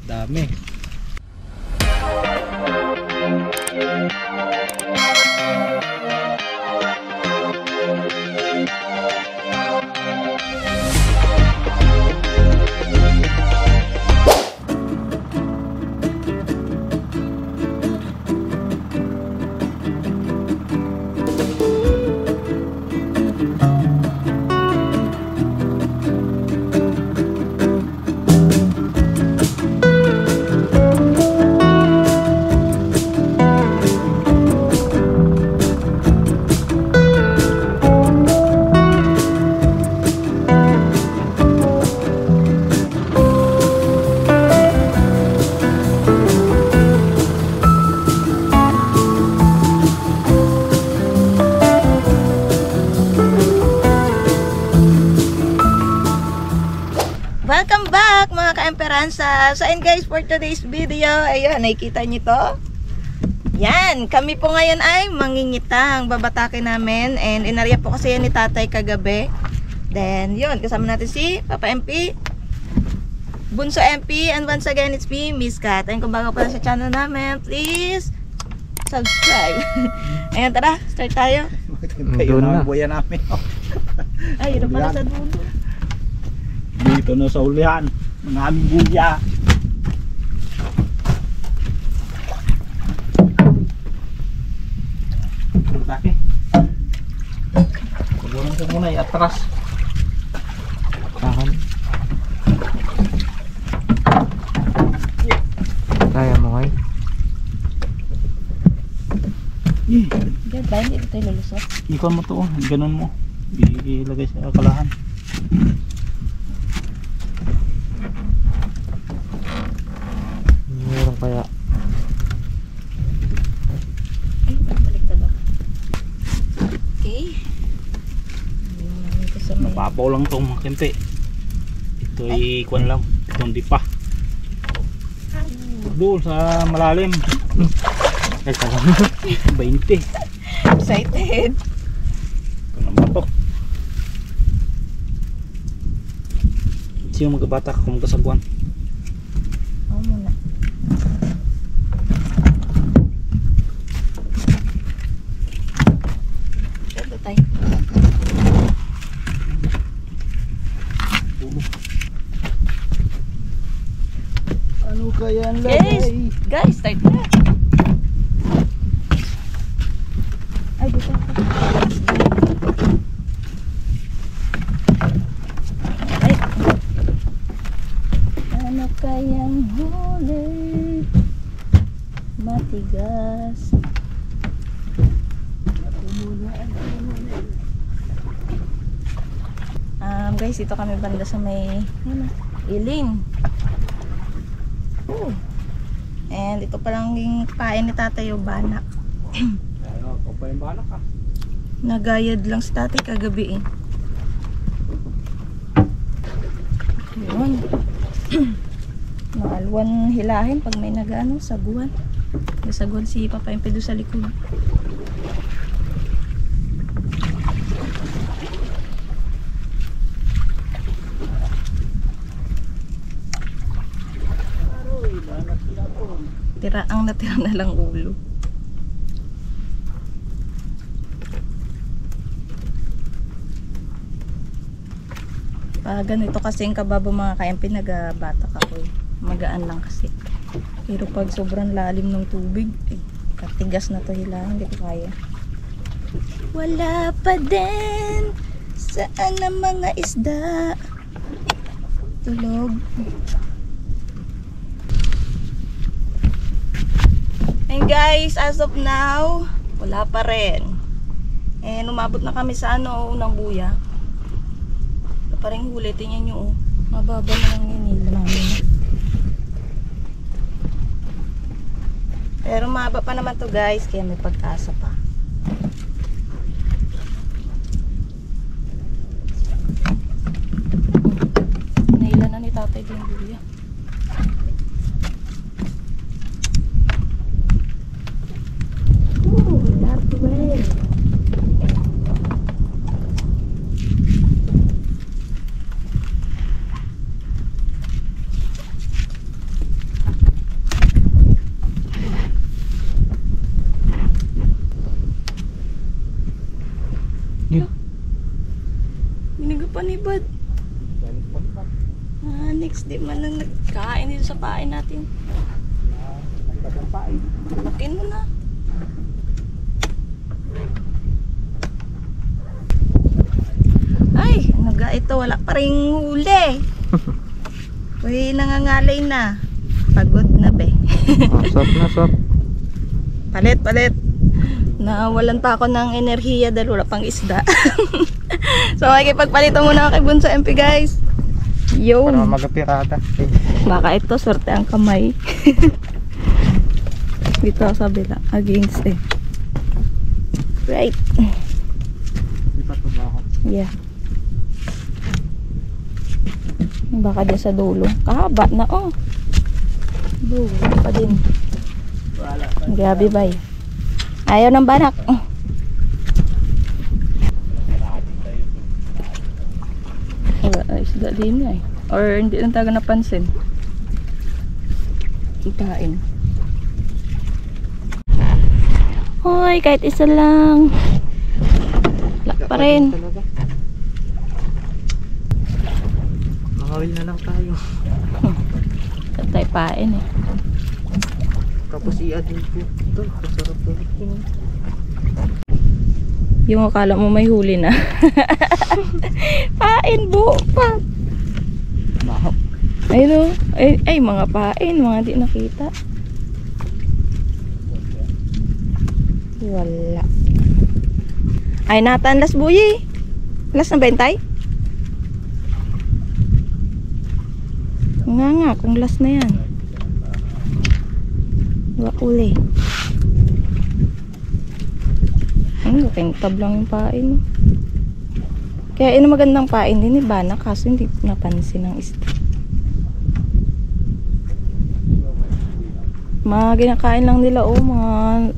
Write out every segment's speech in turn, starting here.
Dami. Welcome back mga ka-Emperanza. So and guys, for today's video, ayun, nakikita nyo to. Yan, kami po ngayon ay mangingitang. Babatake namin. And inarya po kasi yan ni tatay kagabi. Then yun, kasama natin si Papa MP, Bunso MP, and once again it's me, Miss Kat. And kung bago pa sa channel namin, please subscribe. Ayun, tara, start tayo. Yun na. Buya namin. Ay, yun pala sa dulo. Dito na sa ulihan ng aming buya. Laki. Pagulong ko muna atras. Tahan. Kaya mo kayo? Diyan ba? Hindi tayo lulusot. Ikon mo to. Ganun mo. Ilagay sa kalahan. Meron kaya. Ay, baliktad ako. Okay. Napapaw lang itong mga kempe. Ito ay kuwan lang. Ito hindi pa. Doon sa malalim. Ay, kalang 20. Excited. Ito naman to. Sino magkabatak kung magkasagwan? Oo muna. Ito tayo. Ano kaya ang Guys, start na. Ay, dito ako. Ay. Ano kayang huli? Matigas. Guys, dito kami banda sa may iling. And ito palang yung pain ni tatay yung banak. Ikaw pa yung banak ha? Nagayad lang si tatay kagabi eh. Yun. Maalwan hilahin pag may nagaano, saguan. May saguan si Papa yung pedo sa likod. Ang natira na lang ulo. Ganito kasi yung kababo mga ka-MP, nagabatak ako eh. Magaan lang kasi. Pero pag sobrang lalim ng tubig, katigas na to hilang, hindi ko kaya. Wala pa din. Saan ang mga isda? Tulog. And guys, as of now, wala pa rin. And umabot na kami sa unang buya. Wala pa rin huli. Tingnan nyo, mababa na lang yung nila namin. Pero mahaba pa naman to guys, kaya may pag-asa pa. Naila na ni tatay din buya. bad. Next di man lang nagkain dito sa pain natin. Pakin mo na. Ay, naga ito. Wala pa rin huli. Uy, nangangalay na. Pagod na be. Sop na sop. Palit. Nawalan pa ako ng enerhiya dahil wala pang isda. So, makikipagpalito muna ako kay Bunso MP guys. Yo. Para magapirata. Baka ito, sorte ang kamay. Dito sa kabila. Against eh. Right. Di pa ito ba ako? Yeah. Baka din sa dulo. Kahaba na oh. Dulo pa din. Grabe bay. Ayaw ng banak. Wala ay isda din eh. Or hindi lang taga napansin. Ikain. Hoy, kahit isa lang. Wala pa rin. Makawil na lang tayo. Katay pain eh. Tapos i-add po. Ito, masarap po. Yung akala mo may huli na. Pain buo pa. Mahap. Ayun o. Ay, mga pain. Mga di nakita. Wala. Ay, natan las buyi. Las na bentay? Nga, kung las na yan. Wala uli. Laking tab lang yung pain. Kaya ino magandang pain din bana kaso hindi napansin ng isda. Mga ginakain lang nila mga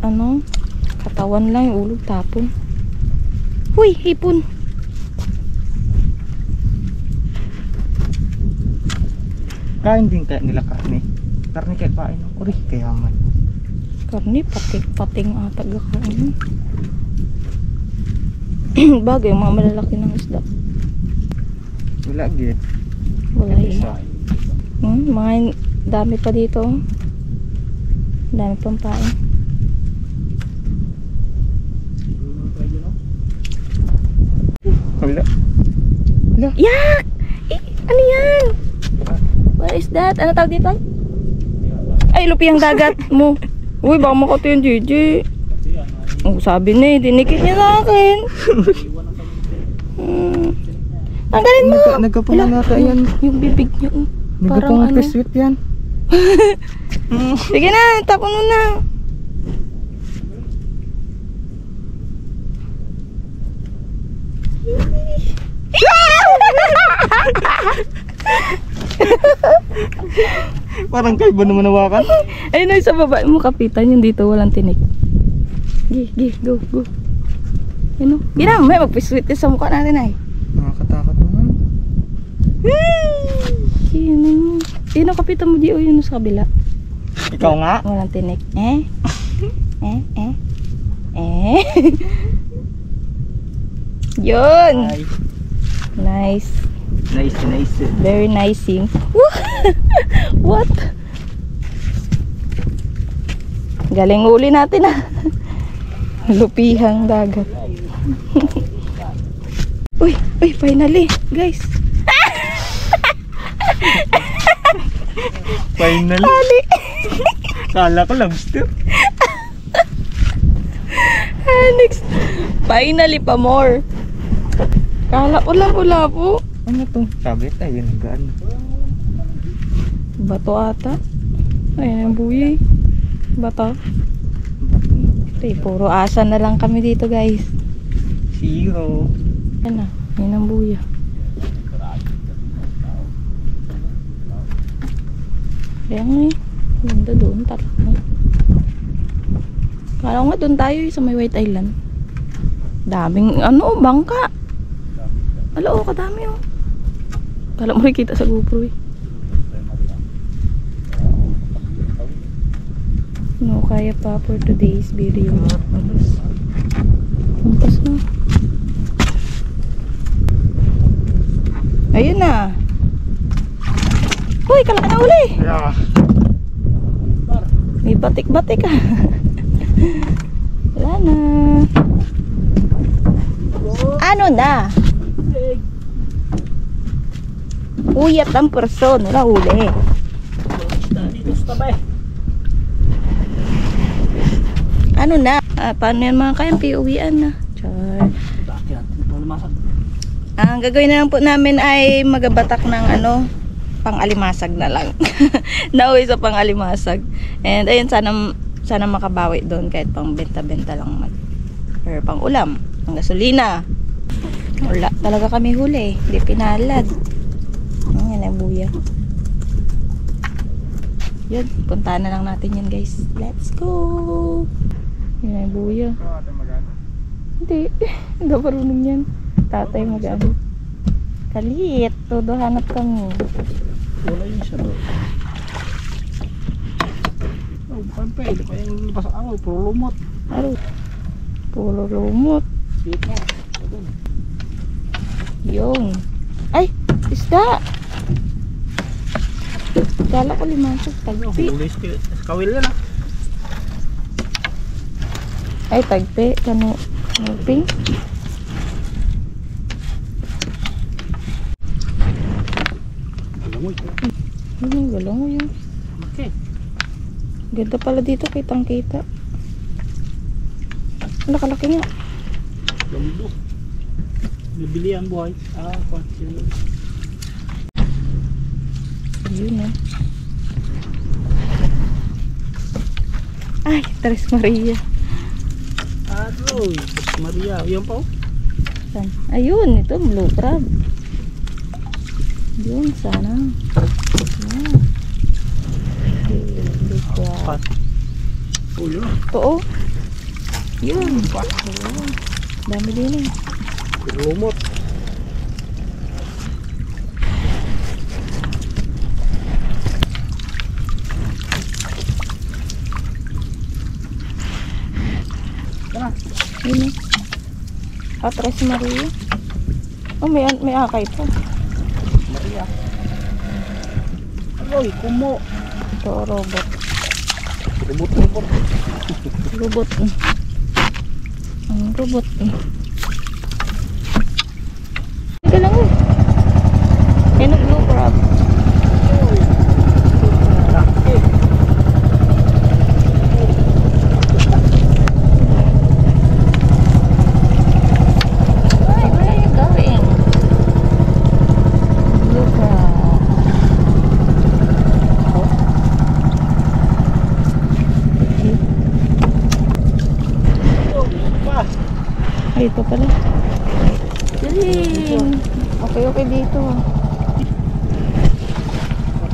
ano, katawan lang yung ulo tapon. Huy, hipon. Kain din kaya nila karne. Karne kaya pain. Uri, kaya man. Karne, pating atag kain. Bagay, mga malalaki ng isda. Wala gid. Wala yun. Mga dami pa dito. Dami pang pain. Wala. Wala. Yak! Ano yan? What is that? Ano tawag dito? Ay, lupihang dagat mo. Uy, baka makauto yung Gigi. Oh, sabi na eh, dinikit niya sa akin. Tanggalin mo. Nagkapungan nata yan. Yung bibig niya. Parang Nagkapungan sweet yan. Sige na, tapon mo na. Parang kayo ba naman nawakan? Ayun ay sa baba mo kapitan yung dito walang tinik. Go. Ano? Gina, may magpiswit sa mukha natin ay. Nakakatakot naman. Sino kapitan mo di o yun sa kabila? Ikaw nga? Walang tinik. Yun! Nice. Nice. Very nicing. What? Galing uli natin ah. Lupihang dagat. Uy, finally, guys. Finally. Kala ko lobster. Next. Finally pa more. Kala ko lang po. Ano to? Sabit ay nagaan. Bato ata. Ayan ang buyi. Bato. Puro asa na lang kami dito guys. Zero. Yan na. Yan ang buya. Kaya nga eh. Ganda doon. Tarak na. Kala ko nga doon tayo sa may White Island. Daming bangka. Ala kadami oh. Kala mo kita sa GoPro eh. No, kaya pa for today's video. Ampas na. Ayun na. Uy, kalaki na uli. Yeah. May batik-batik ah. Wala na. Ano na? Uyat ang person. Wala uli. Dito sa tabay. Ano na? Paano yan mga ka-MP? Uwian na. Char. Bakit natin malumasag? Ang gagawin na lang po namin ay magabatak ng ano, pang-alimasag na lang. Nauwi sa pang-alimasag. And ayun, sana makabawi doon kahit pang benta-benta lang man. Or pang ulam, pang gasolina. Wala talaga kami huli. Hindi pinalad. Yan ang buya. Yun, puntahan na lang natin yan guys. Let's go! Yan ang buya. Hindi. Hindi parunong yan. Tatay mag-ano. Kalit. Todo hanap kami. Wala yun siya doon. Oh, pwede pa yung labas ako. Puro lumot. Aro. Puro lumot. Dito. Yung. Ay! Isda! Kala ko limasag. Tagpi. Huli sa kawil yan ah. Ay, tagpi. Kano? Ping? Alam mo ito. Wala mo yun. Okay. Ganda pala dito. Kitang-kita. Ang laki nga. Lambo. Nabili ang buhay. Kwansi. Yun eh. Ay, Tres Maria. Aroy. Maria. Yan pa oh. Saan? Ayun, ito blue crab. Yun, sana. Yan. Blue crab. Ulo. Ito oh. Yun. Oo. Dami din eh. Lumot. Yun eh. Tres Maria. Oh, may akay pa. Maria. Aroy, kumo. Ito, robot. Robot. Robot. Ang robot eh. Teka lang eh. Yan ang blue crab. Laki. Where are you going? Blue crab. Oh. Ay, ito pala. Galing. Okay dito.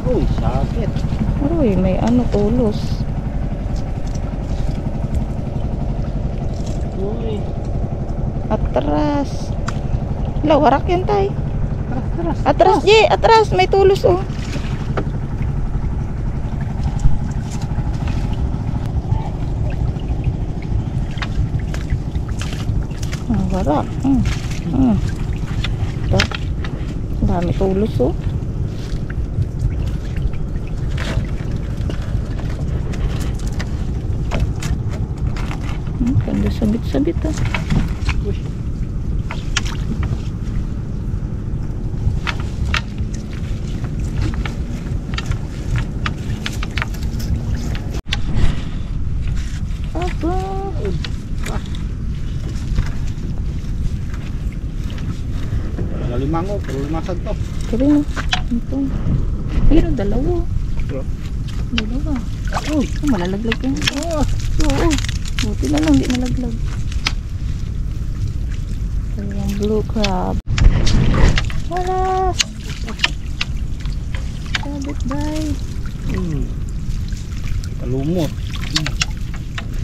Aroy, sakit. Aroy, may ano, tulos. Uy. Atras. Wala, warak yan tay. Atras. Atras, G. Atras. May tulos, oh. Warak. Ito. Dami tulos, oh. Ganda sabit-sabit, ah. Uy. Apa? Limango, pero limasag to. Kaya mo. Ito. Pero dalawa. Dalawa. Uy. Oh, malalaglag yan. Oo. Buti na lang, di nalaglag. Ito yung blue crab. Wala! Sabit bay. Kalumot.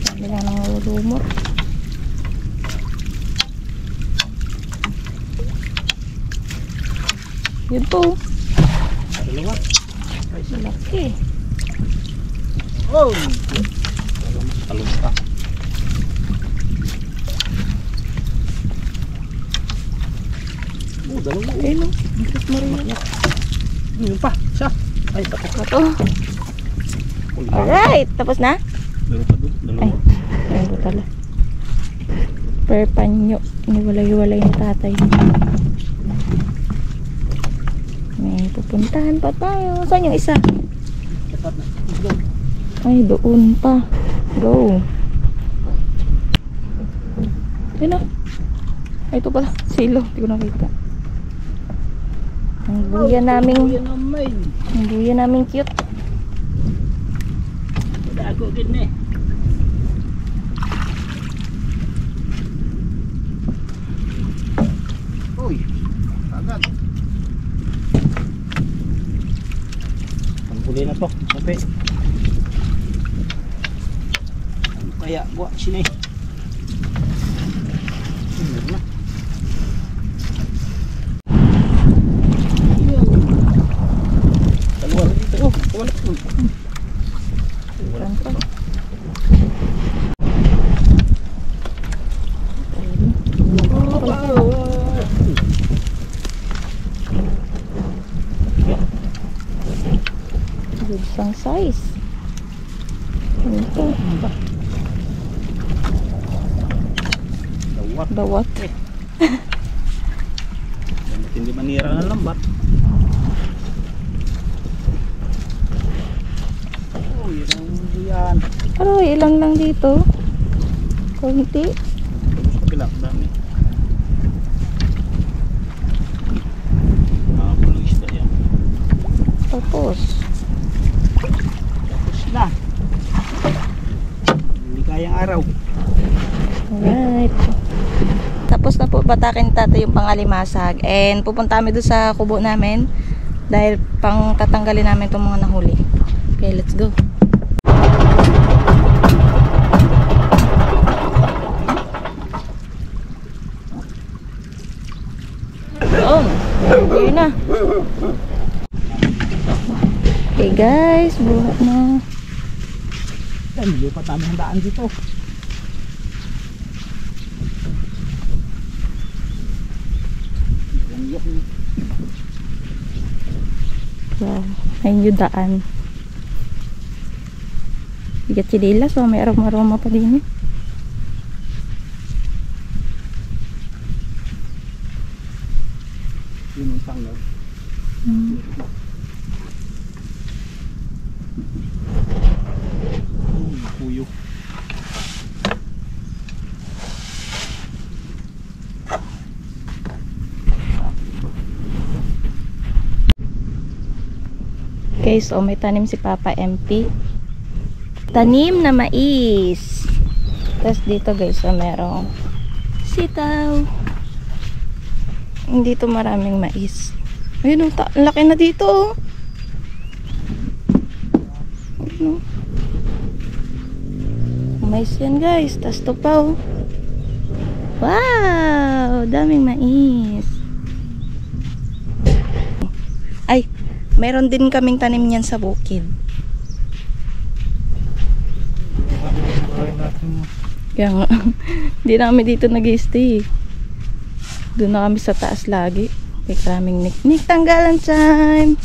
Sabi lang ng lumot. Yun po. Dalawa. Malaki. Oh! Talong pa. Oh, dalawa. Ayun o. Ingrid Maria. Yun pa. Isa. Ay, tapos na. Ito. Alright. Tapos na? Meron pa doon. Dalawa. Ayun ko pala. Per panyo. Iniwalay-walay ni tatay. May pupuntahan pa tayo. Saan yung isa? Dapat na. Let's go. Ay, doon pa. Go. Ayun o. Ay, ito pala. Silo. Hindi ko nakita. Ang buya naming... Yan naman. Ang buya naming cute. Dago din eh. Uy. Agad. Panghuli na to. Kape. Ano kaya? Buwa sini. Meron na. Dalawa na dito. Oh, wala po. Wala pa. Good sang size. Ito. Dawat. Dawat. Hindi manira ng lambat. Oh, yan. Pero ilang lang dito. Kunti. Tapos kapila, dami. Nakapulang isda yan. Tapos. Tapos na. Hindi kayang araw. Alright. Tapos na po batakin tatay yung pangalimasag. And pupunta kami doon sa kubo namin. Dahil pang tatanggalin namin itong mga nahuli. Okay, let's go. Doon. Okay na. Okay guys, buhat na. Yan, lipat namin ang daan dito. Wow, ayun yung daan. Bigat chidila, so may aroma-aroma pa din eh. Yun ang tanggal. Puyo. Okay, so may tanim si Papa MP. Tanim na mais. Tapos dito guys, so merong sitaw. Dito maraming mais. Ayun, ang laki na dito. Oh. Ayun, oh. Mais yan guys. Tapos ito pa oh. Wow! Daming mais. Ay, meron din kaming tanim niyan sa bukid. Kaya nga, hindi na kami dito nag-stay. Doon na kami sa taas lagi. May kaming niknik. Tanggalan time!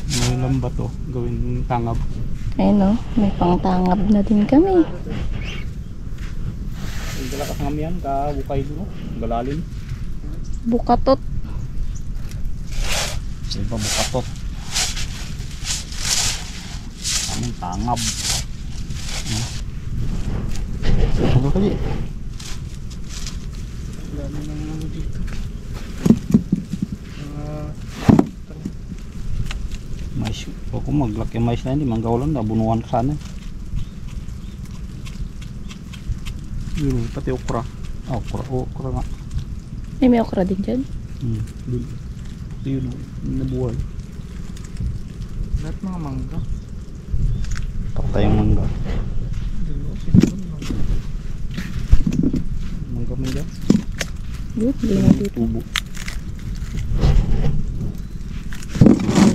May lambat to. Gawin tangab. Ayun o, may pangtangab na din kami. Dala ka nga yan, kabukay doon. Galalim. Bukatot. Iba bukatot. Aming tangab. Ano kali? Dami ng ano dito. Mais. Kung maglaki mais na hindi, manggawalan na. Bunuan ka sana. Yun, pati okra. Okra nga. May okra din dyan. Dun. Ito yun, nabuhay. Lahat mga mangga. Takot tayong mangga. Mangga mangga. Good, hindi na dito. Tubo.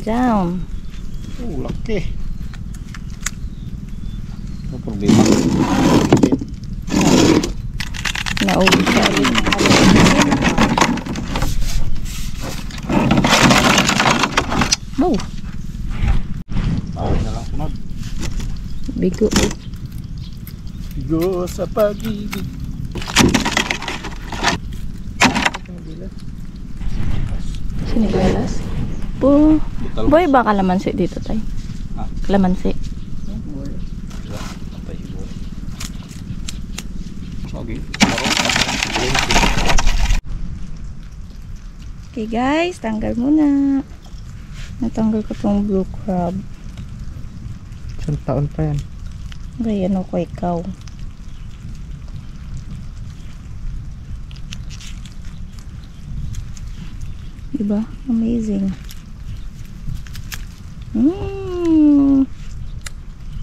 Down. Oh, laki. Ano problema? Nauwi sa alin. Wow. Bawal na lang sunod. Bigo. Bigo sa pag-ibig. Sinigalas. Po. Boy, ba kalamansi dito tayo? Ha? Kalamansi. Okay. Okay guys, tanggal muna. Natanggal ko tong blue crab. Isang taon pa yan. Okay, ano ko ikaw? Diba? Amazing.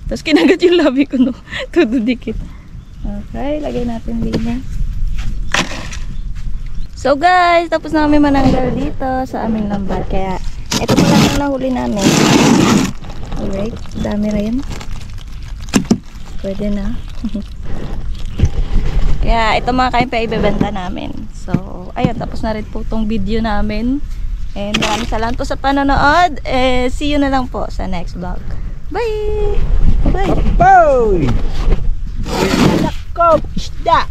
Tapos kinagat yung labi ko, no? Todo dikit. Okay, lagay natin din. So guys, tapos na kami mananggal dito sa aming lambat. Kaya, ito pa lang ang nahuli namin. Alright, dami rin. Pwede na. Kaya, ito mga kain pa ibebenta namin. So, ayun, tapos na rin po itong video namin. And maraming salamat po sa panonood. See you na lang po sa next vlog. Bye! Bye! Boy! Anak ko, isda!